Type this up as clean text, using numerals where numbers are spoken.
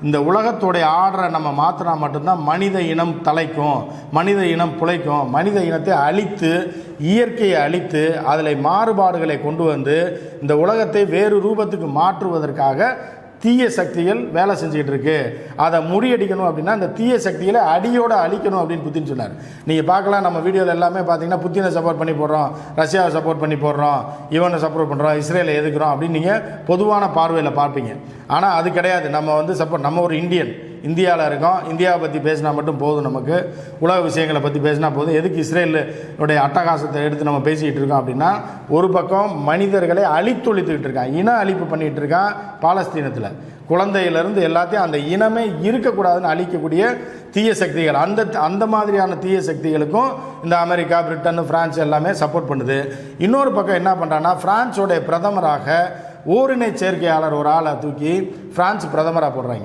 இந்த உலகத்தோடைய ஆர்டரை நம்ம மாற்றினா மட்டும்தான் மனித இனம் தலைக்கும், மனித இனம் பிழைக்கும். மனித இனத்தை அழித்து, இயற்கையை அழித்து, அதில் மாறுபாடுகளை கொண்டு வந்து இந்த உலகத்தை வேறு ரூபத்துக்கு மாற்றுவதற்காக தீய சக்திகள் வேலை செஞ்சுக்கிட்டு இருக்கு. அதை முறியடிக்கணும் அப்படின்னா இந்த தீய சக்திகளை அடியோடு அழிக்கணும் அப்படின்னு புத்தின் சொன்னார். நீங்கள் பார்க்கலாம், நம்ம வீடியோவில் எல்லாமே பார்த்தீங்கன்னா புத்தினை சப்போர்ட் பண்ணி போடுறோம், ரஷ்யாவை சப்போர்ட் பண்ணி போடுறோம், இவனை சப்போர்ட் பண்ணுறோம், இஸ்ரேலை எதுக்குறோம் அப்படின்னு நீங்கள் பொதுவான பார்வையில் பார்ப்பீங்க. ஆனால் அது கிடையாது. நம்ம சப்போர்ட், நம்ம ஒரு இந்தியாவில் இருக்கோம். இந்தியாவை பற்றி பேசினா மட்டும் போதும், நமக்கு உலக விஷயங்களை பற்றி பேசினா போதும். எதுக்கு இஸ்ரேலுடைய அட்டகாசத்தை எடுத்து நம்ம பேசிக்கிட்டு இருக்கோம் அப்படின்னா, ஒரு பக்கம் மனிதர்களை அழித்தொழித்துக்கிட்டு இருக்கான், இன அழிப்பு பண்ணிகிட்டு இருக்கான் பாலஸ்தீனத்தில். குழந்தையிலேருந்து எல்லாத்தையும் அந்த இனமே இருக்கக்கூடாதுன்னு அழிக்கக்கூடிய தீய சக்திகள், அந்த மாதிரியான தீய சக்திகளுக்கும் இந்த அமெரிக்கா, பிரிட்டன், பிரான்ஸ் எல்லாமே சப்போர்ட் பண்ணுது. இன்னொரு பக்கம் என்ன பண்ணுறான்னா, பிரான்ஸோடைய பிரதமராக ஓரினை சேர்க்கையாளர் ஒரு ஆளை தூக்கி பிரான்ஸ் பிரதமராக போடுறாங்க.